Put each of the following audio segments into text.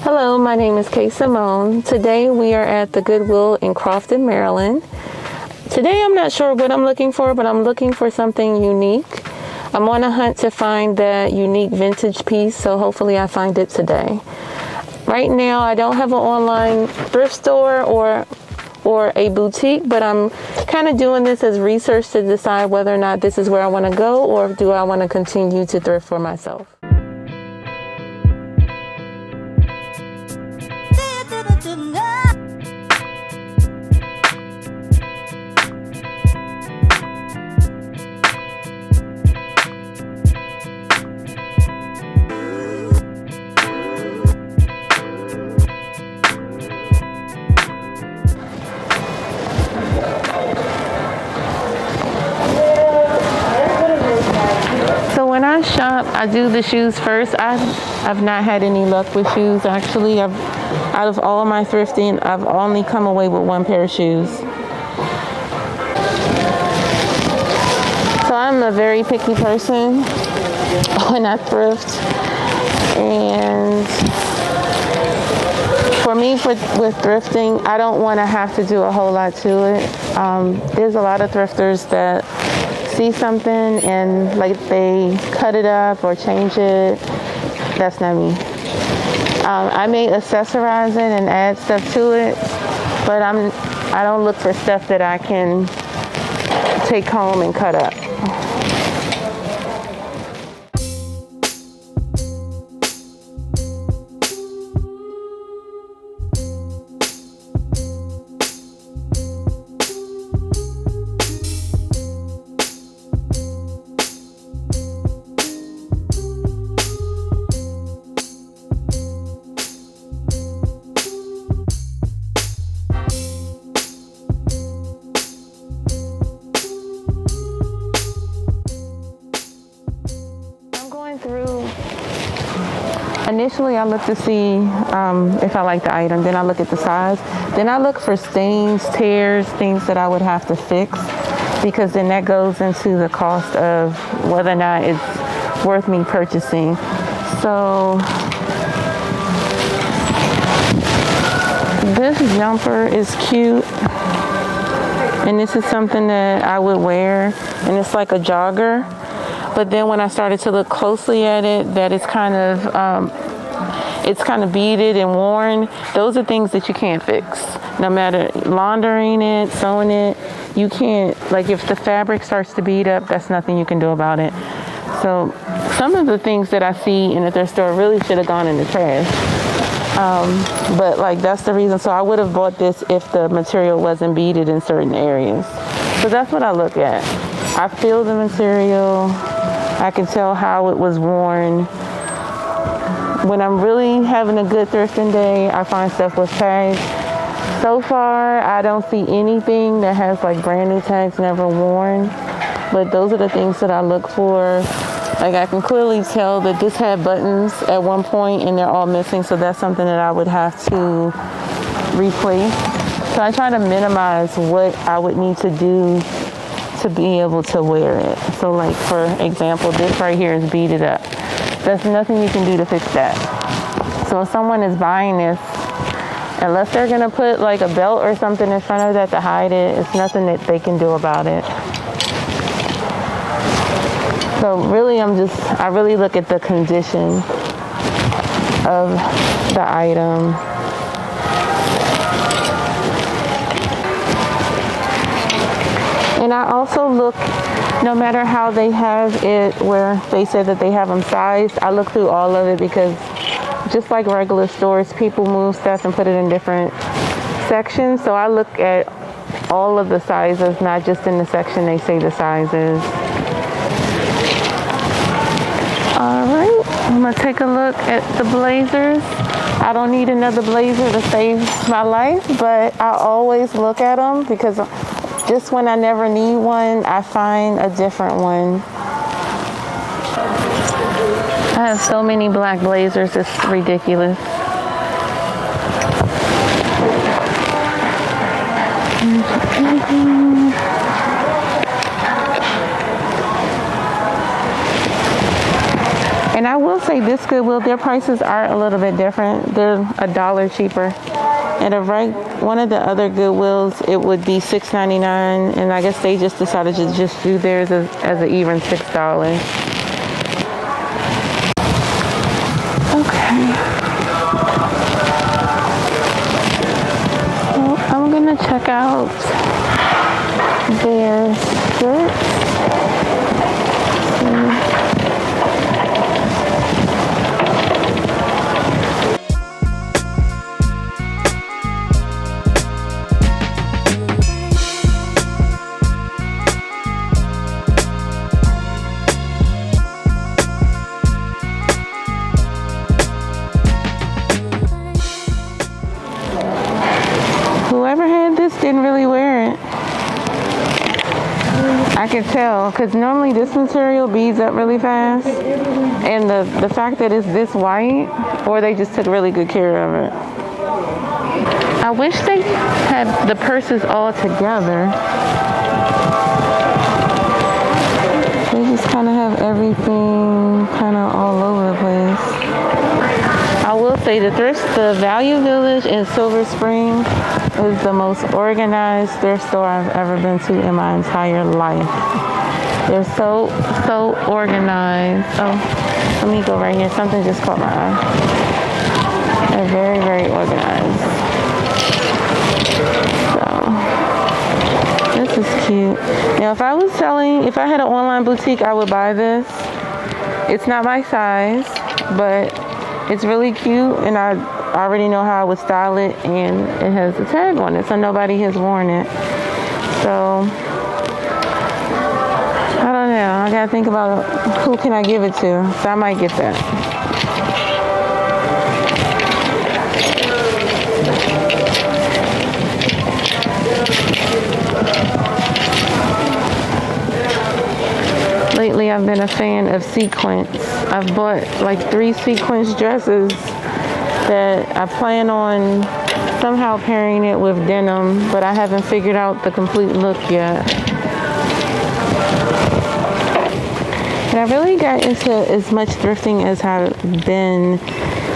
Hello, my name is Simone. Today we are at the Goodwill in Crofton, Maryland. Today I'm not sure what I'm looking for, but I'm looking for something unique. I'm on a hunt to find that unique vintage piece, so hopefully I find it today. Right now I don't have an online thrift store or a boutique, but I'm kind of doing this as research to decide whether or not this is where I want to go, or do I want to continue to thrift for myself. When I shop, I do the shoes first. I've not had any luck with shoes, actually. Out of all of my thrifting, I've only come away with one pair of shoes. So I'm a very picky person when I thrift. And for me, with thrifting, I don't want to have to do a whole lot to it. There's a lot of thrifters that see something and like they cut it up or change it. That's not me. I may accessorize it and add stuff to it, but I don't look for stuff that I can take home and cut up. Initially, I look to see if I like the item. Then I look at the size. Then I look for stains, tears, things that I would have to fix, because then that goes into the cost of whether or not it's worth me purchasing. So this jumper is cute, and this is something that I would wear, and it's like a jogger. But then when I started to look closely at it, that it's kind of beaded and worn. Those are things that you can't fix. No matter laundering it, sewing it, you can't, like if the fabric starts to bead up, that's nothing you can do about it. So some of the things that I see in the thrift store really should have gone in the trash. But like that's the reason. So I would have bought this if the material wasn't beaded in certain areas. So that's what I look at. I feel the material. I can tell how it was worn. When I'm really having a good thrifting day, I find stuff with tags. So far, I don't see anything that has like brand new tags never worn. But those are the things that I look for. Like I can clearly tell that this had buttons at one point and they're all missing. So that's something that I would have to replace. So I try to minimize what I would need to do to be able to wear it. So like for example, this right here is beaded up. There's nothing you can do to fix that. So if someone is buying this, unless they're gonna put like a belt or something in front of that to hide it, it's nothing that they can do about it. So really I really look at the condition of the item. And I also look, no matter how they have it, where they say that they have them sized, I look through all of it, because just like regular stores, people move stuff and put it in different sections. So I look at all of the sizes, not just in the section they say the size is. All right, I'm gonna take a look at the blazers. I don't need another blazer to save my life, but I always look at them, because just when I never need one, I find a different one. I have so many black blazers, it's ridiculous. And I will say this Goodwill, their prices are a little bit different. They're $1 cheaper. At one of the other Goodwills, it would be $6.99, and I guess they just decided to just do theirs as an even $6. Okay. Well, I'm gonna check out their skirts. Whoever had this didn't really wear it. I could tell, because normally this material beads up really fast, and the fact that it's this white, or they just took really good care of it. I wish they had the purses all together. They just kind of have everything kind of all over the place. I will say the Value Village in Silver Spring is the most organized thrift store I've ever been to in my entire life. They're so organized. Oh, let me go right here. Something just caught my eye. They're very, very organized. So, this is cute. Now, if I had an online boutique, I would buy this. It's not my size, but it's really cute, and I already know how I would style it, and it has a tag on it, so nobody has worn it. So, I don't know. I gotta think about who can I give it to, so I might get that. Lately, I've been a fan of sequins. I've bought like 3 sequins dresses that I plan on somehow pairing it with denim, but I haven't figured out the complete look yet. And I really got into as much thrifting as I've been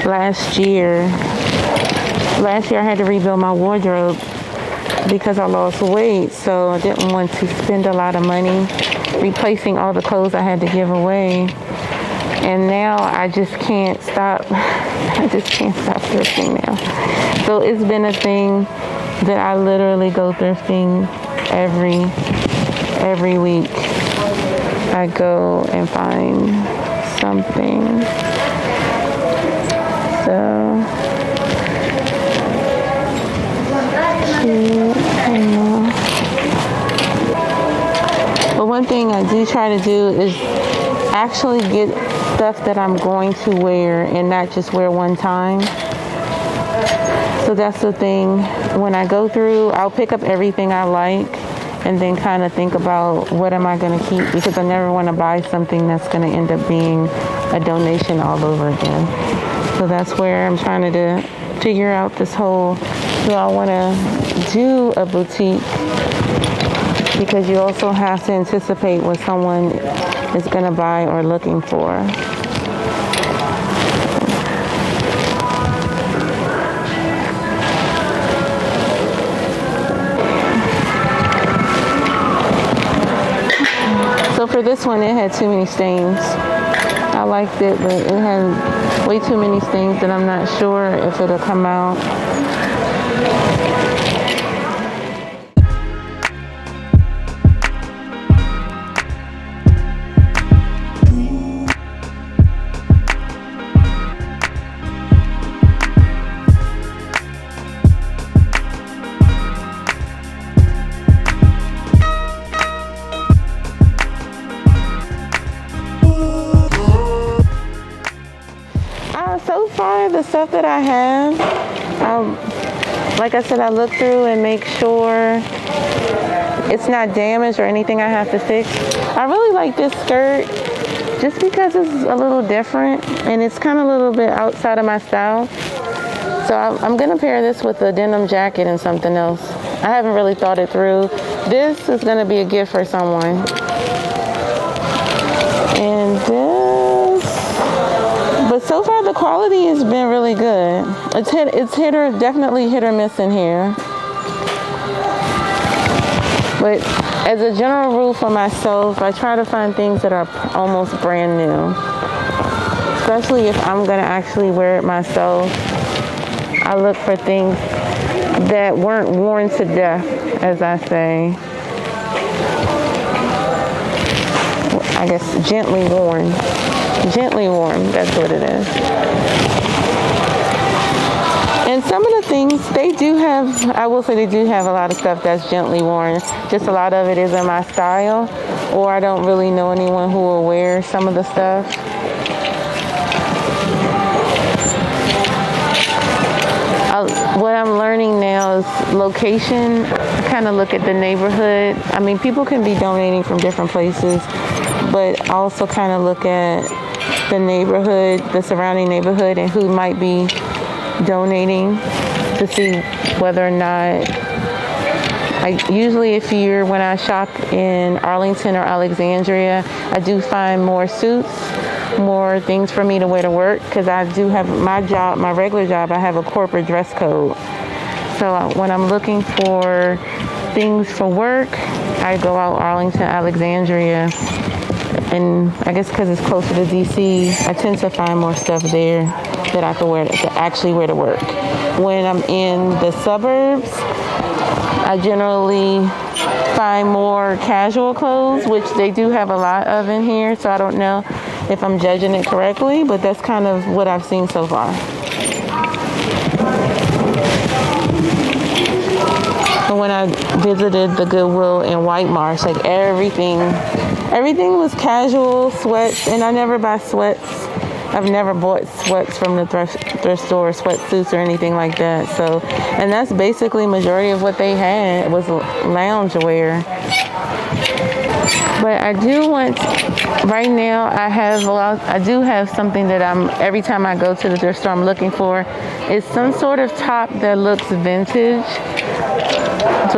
last year. Last year I had to rebuild my wardrobe because I lost weight, so I didn't want to spend a lot of money replacing all the clothes I had to give away. And now I just can't stop. I just can't stop thrifting now. So it's been a thing that I literally go thrifting every week. I go and find something. So but one thing I do try to do is actually get stuff that I'm going to wear and not just wear one time. So that's the thing. When I go through, I'll pick up everything I like and then kind of think about what am I going to keep, because I never want to buy something that's going to end up being a donation all over again. So that's where I'm trying to figure out this whole, do I want to do a boutique? Because you also have to anticipate what someone is going to buy or looking for. So for this one, it had too many stains. I liked it, but it had way too many stains that I'm not sure if it'll come out. So far, the stuff that I have, like I said, I look through and make sure it's not damaged or anything I have to fix. I really like this skirt just because it's a little different and it's kind of a little bit outside of my style. So I'm going to pair this with a denim jacket and something else. I haven't really thought it through. This is going to be a gift for someone. And this, the quality has been really good. Definitely hit or miss in here. But as a general rule for myself, I try to find things that are almost brand new. Especially if I'm gonna actually wear it myself. I look for things that weren't worn to death, as I say. I guess gently worn. Gently worn, that's what it is. And some of the things, they do have, I will say they do have a lot of stuff that's gently worn. Just a lot of it isn't my style, or I don't really know anyone who will wear some of the stuff. What I'm learning now is location. I kind of look at the neighborhood. I mean, people can be donating from different places, but also kind of look at the neighborhood, the surrounding neighborhood, and who might be donating to see whether or not. Usually when I shop in Arlington or Alexandria, I do find more suits, more things for me to wear to work, because I do have my job, my regular job, I have a corporate dress code. So when I'm looking for things for work, I go out Arlington, Alexandria, and I guess because it's closer to DC, I tend to find more stuff there that I can wear to actually wear to work. When I'm in the suburbs, I generally find more casual clothes, which they do have a lot of in here, so I don't know if I'm judging it correctly, but that's kind of what I've seen so far. And when I visited the Goodwill in White Marsh, like everything was casual, sweats, and I never buy sweats. I've never bought sweats from the thrift store, sweatsuits or anything like that. So, and that's basically majority of what they had was loungewear. But I do want, right now I do have something that every time I go to the thrift store I'm looking for is some sort of top that looks vintage.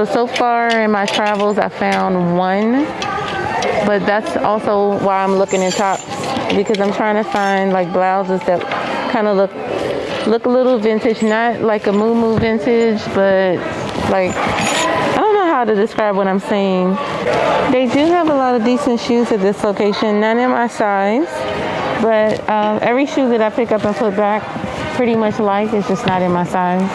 So far in my travels I found one, but that's also why I'm looking in tops, because I'm trying to find like blouses that kind of look a little vintage, not like a moo vintage, but like, I don't know how to describe what I'm saying. They do have a lot of decent shoes at this location, none in my size, but every shoe that I pick up and put back pretty much like is just not in my size.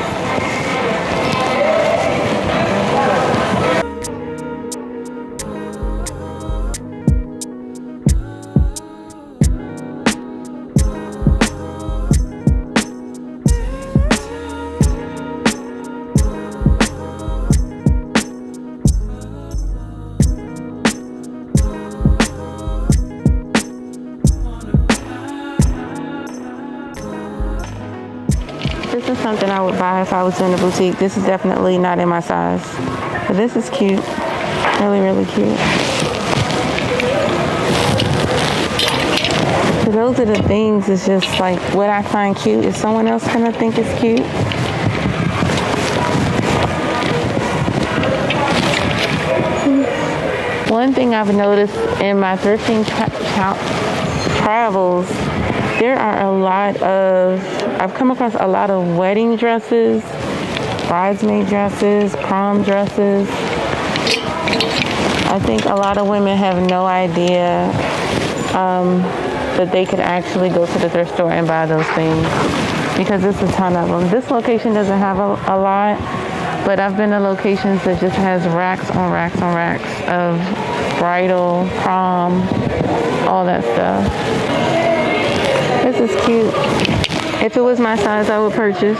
This is something I would buy if I was in a boutique. This is definitely not in my size. But this is cute. Really, really cute. So those are the things, it's just like what I find cute is someone else gonna think is cute. One thing I've noticed in my thrifting travels, I've come across a lot of wedding dresses, bridesmaid dresses, prom dresses. I think a lot of women have no idea that they could actually go to the thrift store and buy those things, because there's a ton of them. This location doesn't have a lot, but I've been to locations that just has racks on racks on racks of bridal, prom, all that stuff. This is cute. If it was my size, I would purchase.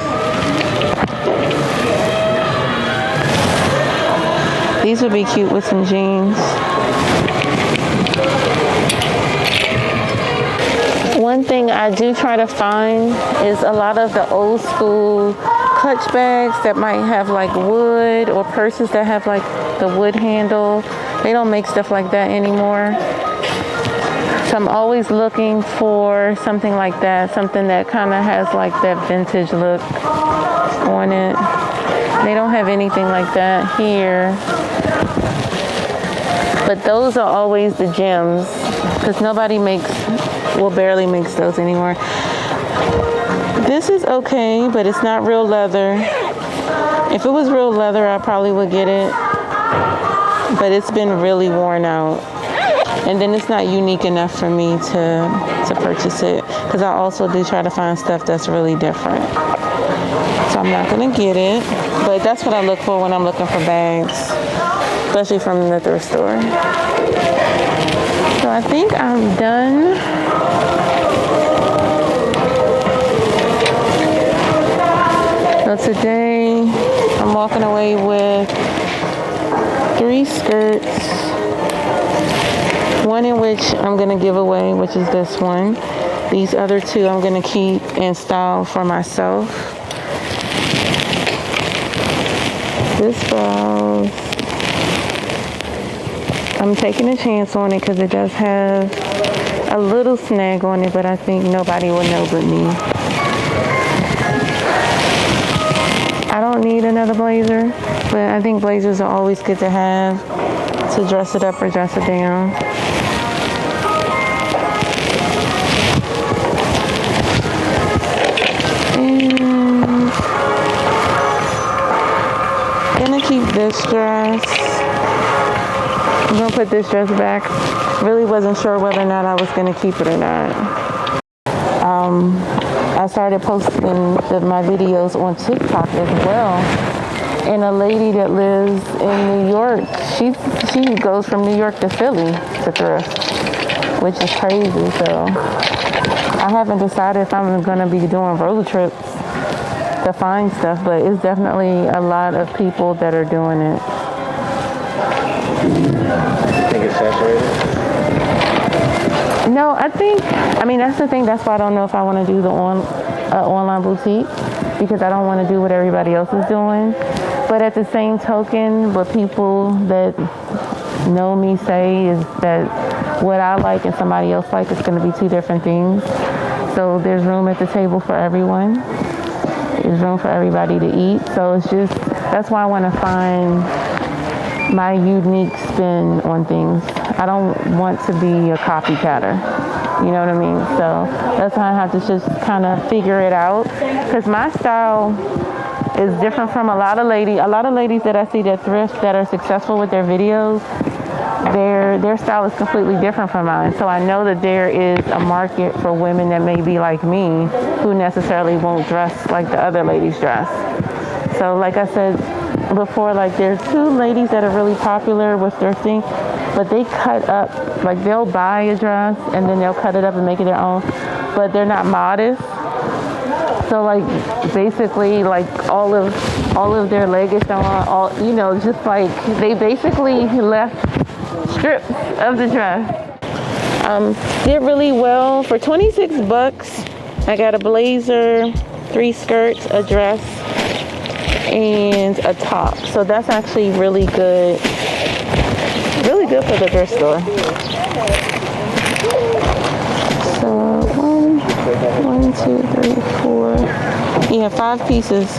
These would be cute with some jeans. One thing I do try to find is a lot of the old school clutch bags that might have like wood, or purses that have like the wood handle. They don't make stuff like that anymore. So I'm always looking for something like that, something that kind of has like that vintage look on it. They don't have anything like that here. But those are always the gems, because nobody barely makes those anymore. This is okay, but it's not real leather. If it was real leather, I probably would get it. But it's been really worn out. And then it's not unique enough for me to purchase it. Because I also do try to find stuff that's really different. So I'm not going to get it. But that's what I look for when I'm looking for bags. Especially from the thrift store. So I think I'm done. So today I'm walking away with 3 skirts. One in which I'm going to give away, which is this one. These other 2 I'm going to keep and style for myself. This blouse, I'm taking a chance on it because it does have a little snag on it, but I think nobody will know but me. I don't need another blazer, but I think blazers are always good to have to dress it up or dress it down. And I'm gonna keep this dress. I'm gonna put this dress back. Really wasn't sure whether or not I was gonna keep it or not. I started posting my videos on TikTok as well. And a lady that lives in New York, she goes from New York to Philly to thrift, which is crazy. So I haven't decided if I'm gonna be doing road trips to find stuff, but it's definitely a lot of people that are doing it. You think it's saturated? No, I mean, that's the thing. That's why I don't know if I want to do the online boutique, because I don't want to do what everybody else is doing. But at the same token, what people that know me say is that what I like and somebody else like is going to be 2 different things. So there's room at the table for everyone. There's room for everybody to eat. So it's just, that's why I want to find my unique spin on things. I don't want to be a copycatter. You know what I mean? So that's why I have to just kind of figure it out. Because my style is different from a lot of ladies that I see that thrift, that are successful with their videos. Their style is completely different from mine. So I know that there is a market for women that may be like me, who necessarily won't dress like the other ladies dress. So like I said before, like there's 2 ladies that are really popular with thrifting, but they cut up, like they'll buy a dress and then they'll cut it up and make it their own, but they're not modest. So like basically like all of their leg is on, just like they basically left strips of the dress. Did really well for $26. I got a blazer, 3 skirts, a dress, and a top. So that's actually really good for the thrift store. So 1, 2, 3, 4. You have 5 pieces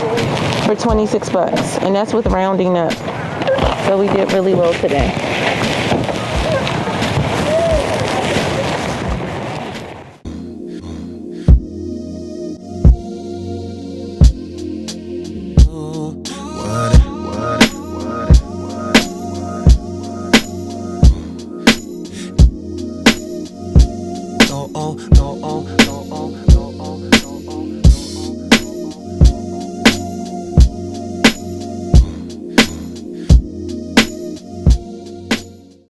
for $26, and that's with rounding up. So we did really well today.